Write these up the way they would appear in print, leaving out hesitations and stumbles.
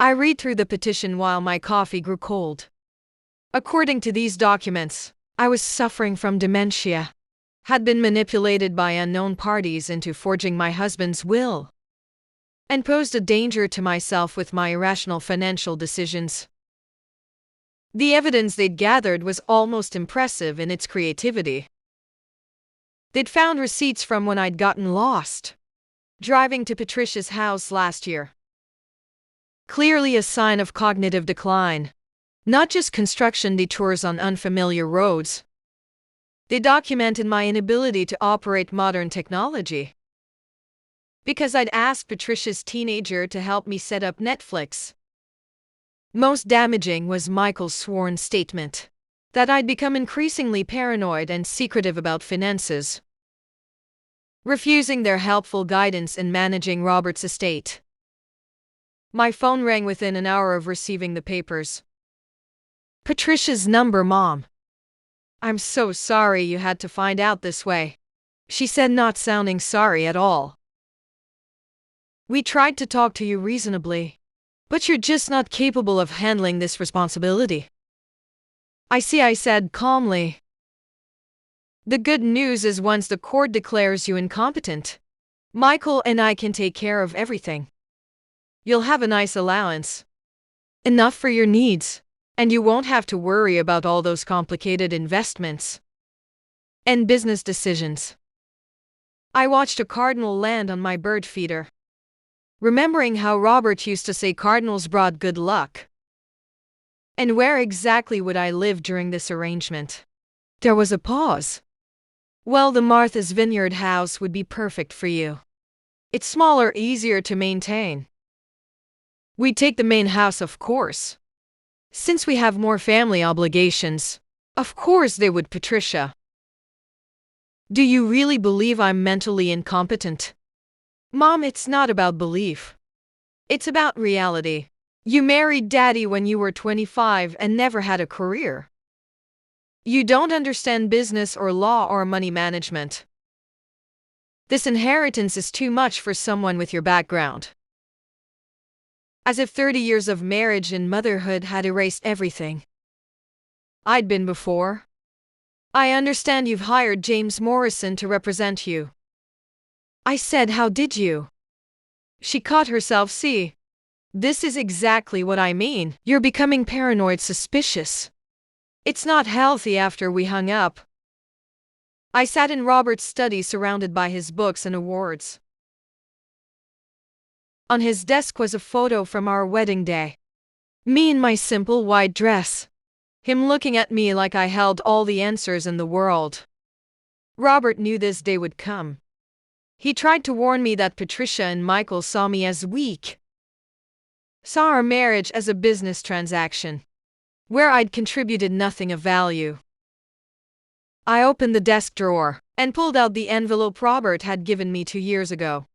I read through the petition while my coffee grew cold. According to these documents, I was suffering from dementia, had been manipulated by unknown parties into forging my husband's will, and posed a danger to myself with my irrational financial decisions. The evidence they'd gathered was almost impressive in its creativity. They'd found receipts from when I'd gotten lost, driving to Patricia's house last year. Clearly a sign of cognitive decline, not just construction detours on unfamiliar roads. They documented my inability to operate modern technology, because I'd asked Patricia's teenager to help me set up Netflix. Most damaging was Michael's sworn statement that I'd become increasingly paranoid and secretive about finances, refusing their helpful guidance in managing Robert's estate. My phone rang within an hour of receiving the papers. Patricia's number, Mom. I'm so sorry you had to find out this way, she said, not sounding sorry at all. We tried to talk to you reasonably, but you're just not capable of handling this responsibility. I see, I said calmly. The good news is once the court declares you incompetent, Michael and I can take care of everything. You'll have a nice allowance, enough for your needs, and you won't have to worry about all those complicated investments and business decisions. I watched a cardinal land on my bird feeder, remembering how Robert used to say cardinals brought good luck. And where exactly would I live during this arrangement? There was a pause. Well, the Martha's Vineyard house would be perfect for you. It's smaller, easier to maintain. We'd take the main house, of course. Since we have more family obligations, of course they would, Patricia. Do you really believe I'm mentally incompetent? Mom, it's not about belief. It's about reality. You married Daddy when you were 25 and never had a career. You don't understand business or law or money management. This inheritance is too much for someone with your background. As if 30 years of marriage and motherhood had erased everything I'd been before. I understand you've hired James Morrison to represent you. I said, how did you? She caught herself. See, this is exactly what I mean. You're becoming paranoid, suspicious. It's not healthy. After we hung up, I sat in Robert's study surrounded by his books and awards. On his desk was a photo from our wedding day. Me in my simple white dress. Him looking at me like I held all the answers in the world. Robert knew this day would come. He tried to warn me that Patricia and Michael saw me as weak, saw our marriage as a business transaction, where I'd contributed nothing of value. I opened the desk drawer and pulled out the envelope Robert had given me 2 years ago.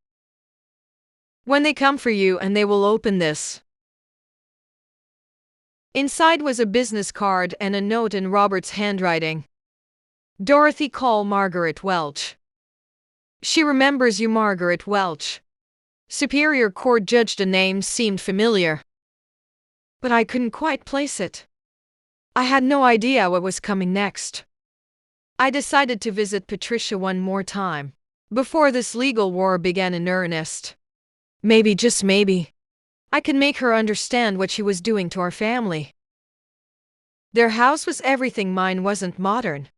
When they come for you, and they will open this. Inside was a business card and a note in Robert's handwriting. Dorothy, call Margaret Welch. She remembers you, Margaret Welch. Superior Court judge. The name seemed familiar, but I couldn't quite place it. I had no idea what was coming next. I decided to visit Patricia one more time before this legal war began in earnest. Maybe, just maybe, I could make her understand what she was doing to our family. Their house was everything mine wasn't: modern,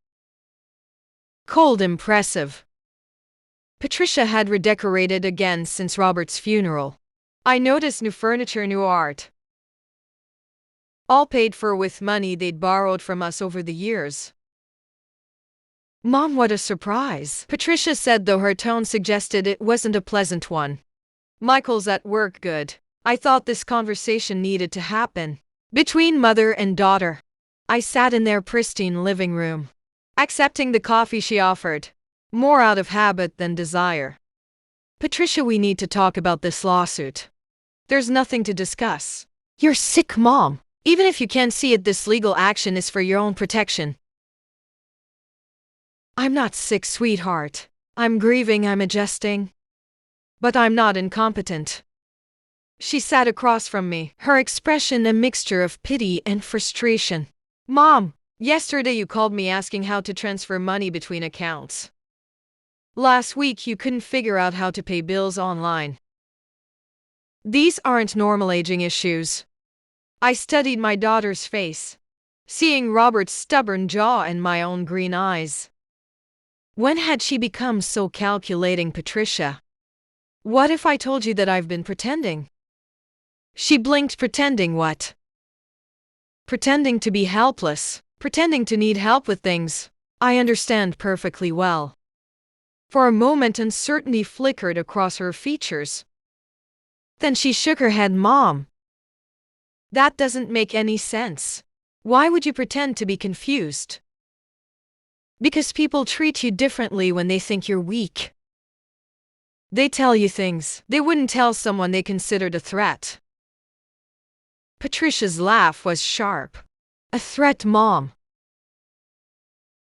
cold, impressive. Patricia had redecorated again since Robert's funeral. I noticed new furniture, new art. All paid for with money they'd borrowed from us over the years. Mom, what a surprise, Patricia said, though her tone suggested it wasn't a pleasant one. Michael's at work. Good. I thought this conversation needed to happen between mother and daughter. I sat in their pristine living room, accepting the coffee she offered, more out of habit than desire. Patricia, we need to talk about this lawsuit. There's nothing to discuss. You're sick, Mom. Even if you can't see it, this legal action is for your own protection. I'm not sick, sweetheart. I'm grieving, I'm adjusting. But I'm not incompetent. She sat across from me, her expression a mixture of pity and frustration. Mom, yesterday you called me asking how to transfer money between accounts. Last week you couldn't figure out how to pay bills online. These aren't normal aging issues. I studied my daughter's face, seeing Robert's stubborn jaw and my own green eyes. When had she become so calculating, Patricia? What if I told you that I've been pretending? She blinked. Pretending what? Pretending to be helpless, pretending to need help with things. I understand perfectly well. For a moment, uncertainty flickered across her features. Then she shook her head. Mom, that doesn't make any sense. Why would you pretend to be confused? Because people treat you differently when they think you're weak. They tell you things they wouldn't tell someone they considered a threat. Patricia's laugh was sharp. A threat, Mom?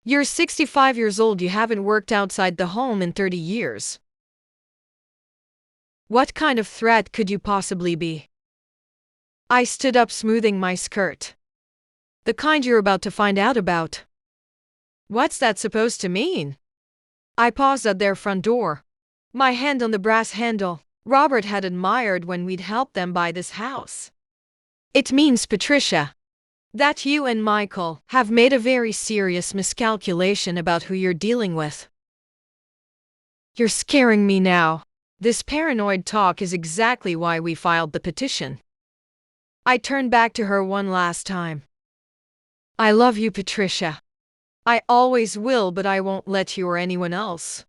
You're 65 years old. You haven't worked outside the home in 30 years. What kind of threat could you possibly be? I stood up, smoothing my skirt. The kind you're about to find out about. What's that supposed to mean? I paused at their front door, my hand on the brass handle Robert had admired when we'd helped them buy this house. It means, Patricia, that you and Michael have made a very serious miscalculation about who you're dealing with. You're scaring me now. This paranoid talk is exactly why we filed the petition. I turned back to her one last time. I love you, Patricia. I always will, but I won't let you or anyone else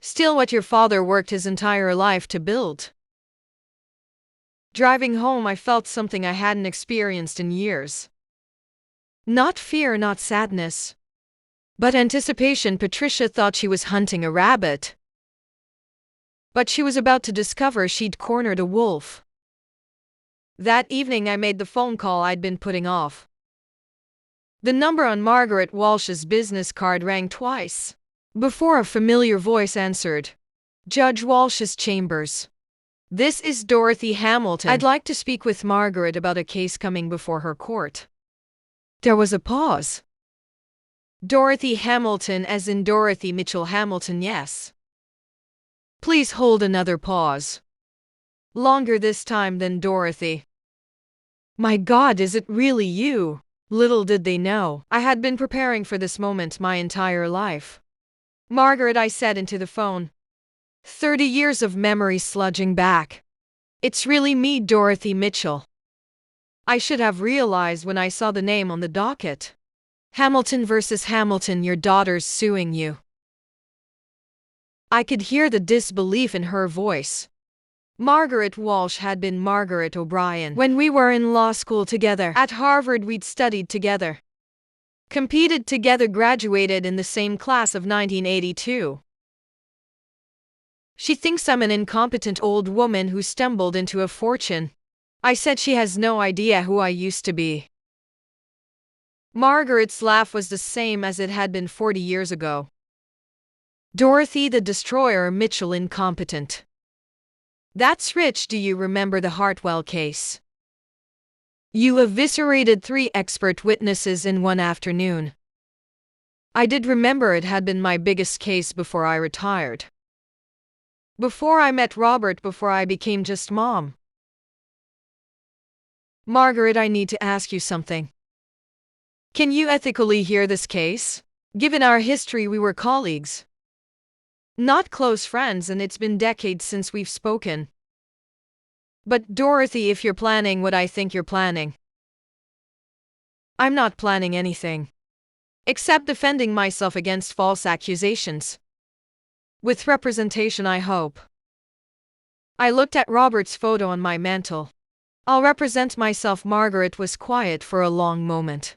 steal what your father worked his entire life to build. Driving home, I felt something I hadn't experienced in years. Not fear, not sadness, but anticipation. Patricia thought she was hunting a rabbit, but she was about to discover she'd cornered a wolf. That evening I made the phone call I'd been putting off. The number on Margaret Walsh's business card rang twice before a familiar voice answered. Judge Walsh's chambers. This is Dorothy Hamilton. I'd like to speak with Margaret about a case coming before her court. There was a pause. Dorothy Hamilton, as in Dorothy Mitchell Hamilton, yes. Please hold. Another pause. Longer this time than Dorothy. My God, is it really you? Little did they know, I had been preparing for this moment my entire life. Margaret, I said into the phone. 30 years of memory sludging back. It's really me, Dorothy Mitchell. I should have realized when I saw the name on the docket. Hamilton versus Hamilton, your daughter's suing you. I could hear the disbelief in her voice. Margaret Walsh had been Margaret O'Brien when we were in law school together. At Harvard, we'd studied together, competed together, graduated in the same class of 1982. She thinks I'm an incompetent old woman who stumbled into a fortune. I said she has no idea who I used to be. Margaret's laugh was the same as it had been 40 years ago. Dorothy the Destroyer Mitchell, incompetent. That's rich. Do you remember the Hartwell case? You eviscerated 3 expert witnesses in one afternoon. I did remember. It had been my biggest case before I retired. Before I met Robert, before I became just Mom. Margaret, I need to ask you something. Can you ethically hear this case? Given our history, we were colleagues, not close friends, and it's been decades since we've spoken. But Dorothy, if you're planning what I think you're planning. I'm not planning anything, except defending myself against false accusations. With representation, I hope. I looked at Robert's photo on my mantel. I'll represent myself. Margaret was quiet for a long moment.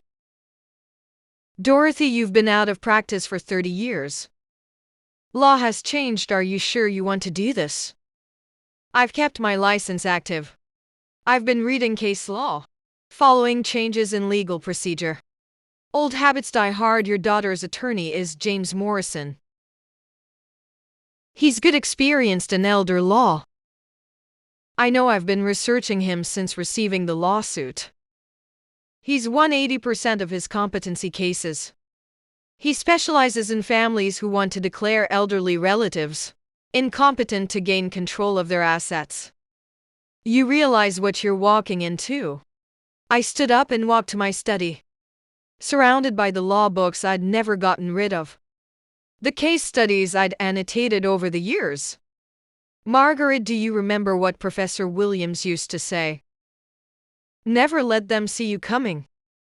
Dorothy, you've been out of practice for 30 years. Law has changed. Are you sure you want to do this? I've kept my license active. I've been reading case law, following changes in legal procedure. Old habits die hard. Your daughter's attorney is James Morrison. He's good, experienced in elder law. I know I've been researching him since receiving the lawsuit. He's won 80% of his competency cases. He specializes in families who want to declare elderly relatives incompetent to gain control of their assets. You realize what you're walking into. I stood up and walked to my study, surrounded by the law books I'd never gotten rid of, the case studies I'd annotated over the years. Margaret, do you remember what Professor Williams used to say? Never let them see you coming.